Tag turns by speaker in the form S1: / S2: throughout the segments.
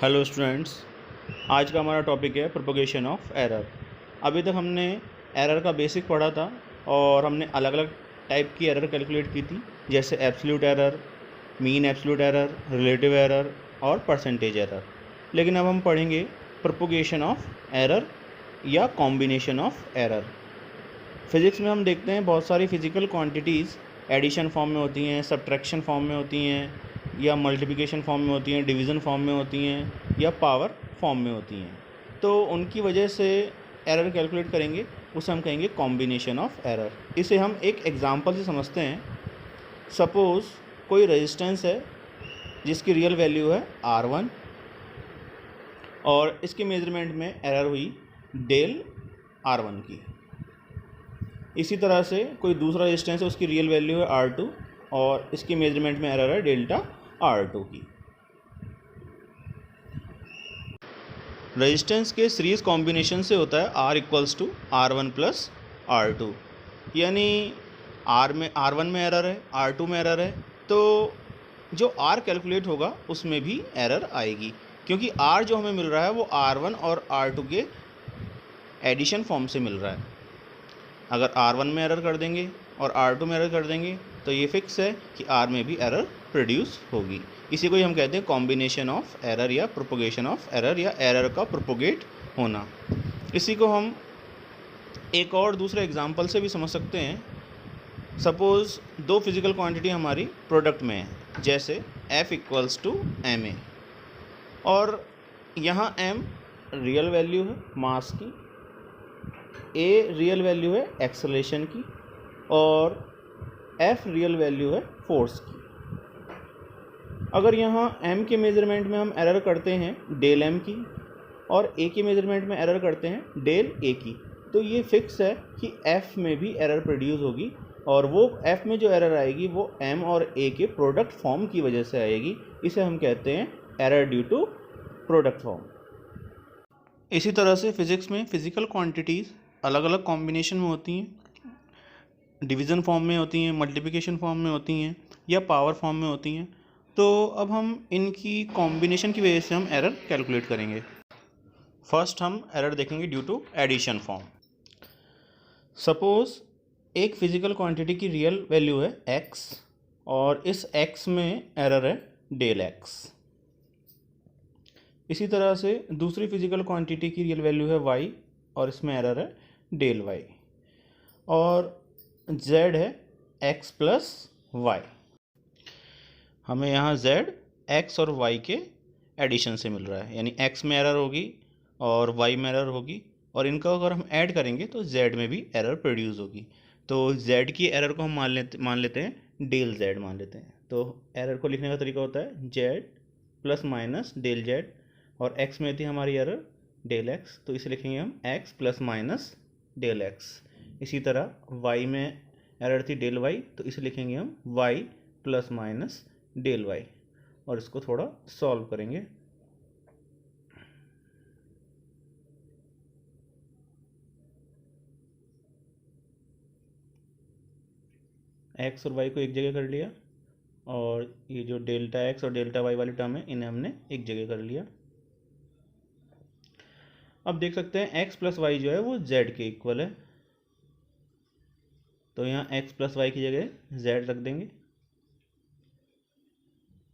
S1: Hello students, आज का हमारा टॉपिक है प्रोपगेशन ऑफ एरर। अभी तक हमने एरर का बेसिक पढ़ा था और हमने अलग अलग टाइप की एरर कैलकुलेट की थी, जैसे absolute error, mean absolute error, relative error और परसेंटेज एरर। लेकिन अब हम पढ़ेंगे प्रोपगेशन ऑफ एरर या कॉम्बिनेशन ऑफ एरर। फिज़िक्स में हम देखते हैं बहुत सारी फिज़िकल क्वांटिटीज़ एडिशन फॉर्म में होती हैं, सब्ट्रैक्शन फॉर्म में होती हैं, या मल्टीप्लिकेशन फॉर्म में होती हैं, डिवीज़न फॉर्म में होती हैं, या पावर फॉर्म में होती हैं। तो उनकी वजह से एरर कैलकुलेट करेंगे, उसे हम कहेंगे कॉम्बिनेशन ऑफ एरर। इसे हम एक एग्जांपल से समझते हैं। सपोज़ कोई रेजिस्टेंस है जिसकी रियल वैल्यू है R1 और इसके मेजरमेंट में एरर हुई डेल R1 की। इसी तरह से कोई दूसरा रेजिस्टेंस है, उसकी रियल वैल्यू है R2 और इसकी मेजरमेंट में एरर है डेल्टा R2 की। रेजिस्टेंस के सीरीज़ कॉम्बिनेशन से होता है R equals to R1 plus R2, यानी R1 में एरर है, R2 में एरर है, तो जो R कैलकुलेट होगा उसमें भी एरर आएगी, क्योंकि R जो हमें मिल रहा है वो R1 और R2 के एडिशन फॉर्म से मिल रहा है। अगर R1 में एरर कर देंगे और R2 में एरर कर देंगे तो ये फिक्स है कि R में भी एरर प्रोड्यूस होगी। इसी को ही हम कहते हैं कॉम्बिनेशन ऑफ एरर या प्रोपोगेशन ऑफ एरर, या एरर का प्रोपोगेट होना। इसी को हम एक और दूसरे एग्जांपल से भी समझ सकते हैं। सपोज़ दो फिज़िकल क्वांटिटी हमारी प्रोडक्ट में है, जैसे F इक्वल्स टू ma, और यहाँ m रियल वैल्यू है मास की, a रियल वैल्यू है एक्सेलरेशन की, और f रियल वैल्यू है फोर्स की। अगर यहाँ m के मेज़रमेंट में हम एरर करते हैं डेल m की और a के मेज़रमेंट में एरर करते हैं डेल a की, तो ये फिक्स है कि f में भी एरर प्रोड्यूस होगी, और वो f में जो एरर आएगी वो m और a के प्रोडक्ट फॉर्म की वजह से आएगी। इसे हम कहते हैं error due to product form. इसी तरह से फिज़िक्स में फ़िज़िकल क्वांटिटीज़ अलग अलग कॉम्बिनेशन में होती हैं, डिवीज़न फॉर्म में होती हैं, मल्टीप्लिकेशन फॉर्म में होती हैं, या पावर फॉर्म में होती हैं। तो अब हम इनकी कॉम्बिनेशन की वजह से हम एरर कैलकुलेट करेंगे। फर्स्ट हम एरर देखेंगे due to addition form. Suppose एक फिज़िकल क्वांटिटी की रियल वैल्यू है x और इस x में एरर है डेल x। इसी तरह से दूसरी फिज़िकल क्वांटिटी की रियल वैल्यू है y और इसमें एरर है डेल y, और z है x प्लस y। हमें यहाँ z x और y के एडिशन से मिल रहा है, यानी x में एरर होगी और y में एरर होगी, और इनका अगर हम ऐड करेंगे तो z में भी एरर प्रोड्यूस होगी। तो z की एरर को हम मान लेते हैं डेल z मान लेते हैं। तो एरर को लिखने का तरीका होता है z plus minus del z, और x में थी हमारी एरर डेल x, तो इसे लिखेंगे हम x plus minus del x। इसी तरह y में एरर थी डेल y, तो इसे लिखेंगे हम y plus minus del y, और इसको थोड़ा सॉल्व करेंगे। x और y को एक जगह कर लिया, और ये जो डेल्टा x और डेल्टा y वाली टर्म है इन्हें हमने एक जगह कर लिया। अब देख सकते हैं x प्लस वाई जो है वो z के इक्वल है, तो यहाँ x प्लस वाई की जगह z रख देंगे।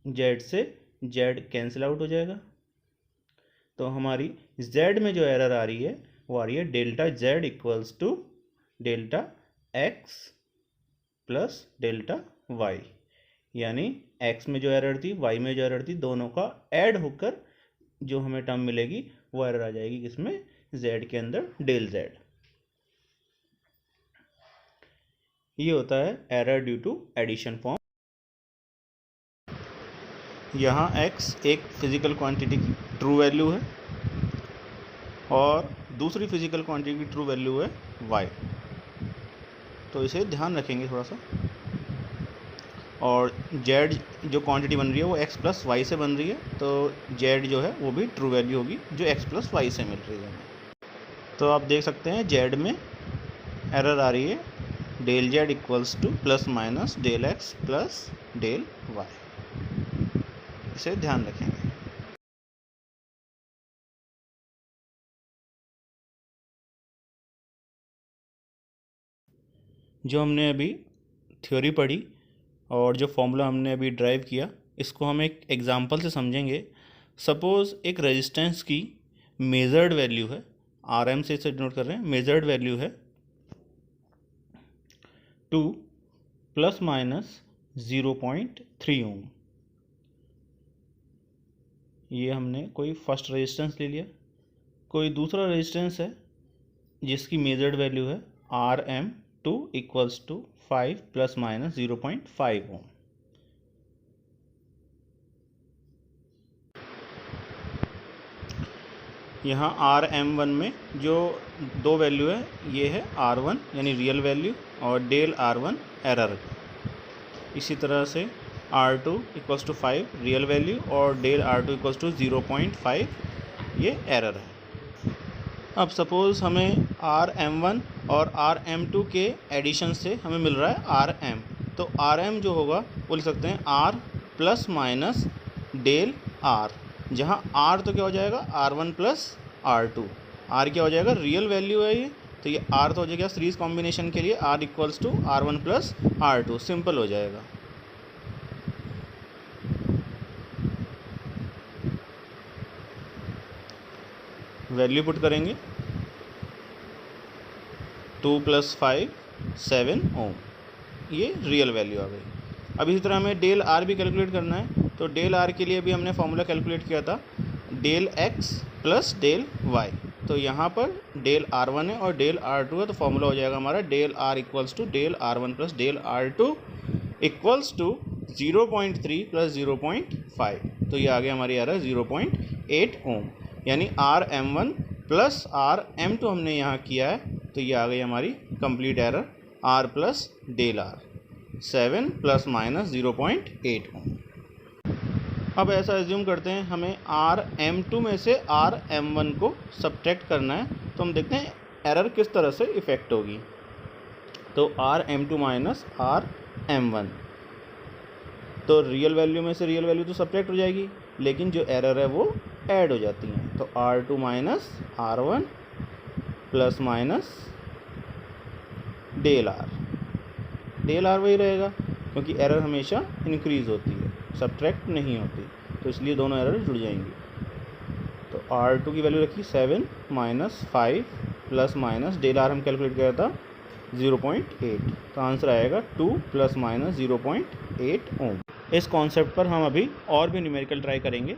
S1: z से z कैंसिल आउट हो जाएगा, तो हमारी z में जो एरर आ रही है वो आ रही है delta z equals to delta x plus delta y, यानी x में जो एरर थी y में जो एरर थी दोनों का ऐड होकर जो हमें टर्म मिलेगी वो एरर आ जाएगी, किसमें z के अंदर डेल z। ये होता है error due to addition form. यहाँ x एक फिजिकल क्वांटिटी की ट्रू वैल्यू है और दूसरी फिजिकल क्वांटिटी की ट्रू वैल्यू है y, तो इसे ध्यान रखेंगे थोड़ा सा। और z जो क्वांटिटी बन रही है वो x प्लस वाई से बन रही है, तो z जो है वो भी ट्रू वैल्यू होगी जो x प्लस वाई से मिल रही है। तो आप देख सकते हैं z में एरर आ रही है del z equals to plus minus del x plus del y, इसे ध्यान रखेंगे। जो हमने अभी थ्योरी पढ़ी और जो फॉर्मूला हमने अभी ड्राइव किया, इसको हम एक एग्जांपल से समझेंगे। सपोज़ एक रेजिस्टेंस की मेजर्ड वैल्यू है, RM से इसे डिनोट कर रहे हैं, मेजर्ड वैल्यू है 2 ± 0.3 ओम। ये हमने कोई फर्स्ट रेजिस्टेंस ले लिया। कोई दूसरा रेजिस्टेंस है जिसकी मेजर्ड वैल्यू है RM2 = 5 ± 0.5 ओम। यहाँ RM1 में जो दो वैल्यू है, ये है R1 यानी रियल वैल्यू और डेल R1 एरर। इसी तरह से R2 = 5 रियल वैल्यू और डेल R2 = 0.5 ये एरर है। अब सपोज़ हमें RM1 और RM2 के एडिशन से हमें मिल रहा है RM, तो RM जो होगा वो लिख सकते हैं R ± डेल R, जहाँ R तो क्या हो जाएगा R1 + R2, R क्या हो जाएगा रियल वैल्यू है ये, तो ये R तो हो जाएगा सीरीज कॉम्बिनेशन के लिए R = R1 + R2, सिंपल हो जाएगा। वैल्यू पुट करेंगे 2 + 5 7 ओम, ये रियल वैल्यू आ गई। अब इसी तरह हमें डेल R भी कैलकुलेट करना है, तो डेल R के लिए भी हमने फॉर्मूला कैलकुलेट किया था डेल X + डेल Y। तो यहाँ पर डेल R1 है और डेल R2 है, तो फॉर्मूला हो जाएगा हमारा del R = del R1 + del R2 = 0.3 + 0.5, तो ये आ गया हमारी एरर 0.8 ओम, यानी RM1 + RM2 हमने यहाँ किया है, तो ये आ गई हमारी complete error R + del R 7 ± 0.8 ohm. अब ऐसा एज्यूम करते हैं हमें RM2 में से RM1 को सब्ट्रैक्ट करना है, तो हम देखते हैं एरर किस तरह से इफ़ेक्ट होगी। तो RM2 - RM1, तो रियल वैल्यू में से रियल वैल्यू तो सब्ट्रैक्ट हो जाएगी, लेकिन जो एरर है वो ऐड हो जाती हैं। तो R2 - R1 ± del R, del R वही रहेगा क्योंकि एरर हमेशा इंक्रीज़ होती है, सब्ट्रैक्ट नहीं होती, तो इसलिए दोनों एरर जुड़ जाएंगी। तो R2 की वैल्यू रखी 7 - 5 ± डेल R हम कैलकुलेट किया था 0.8, तो आंसर आएगा 2 ± 0.8 ओम। इस कॉन्सेप्ट पर हम अभी और भी न्यूमेरिकल ट्राई करेंगे।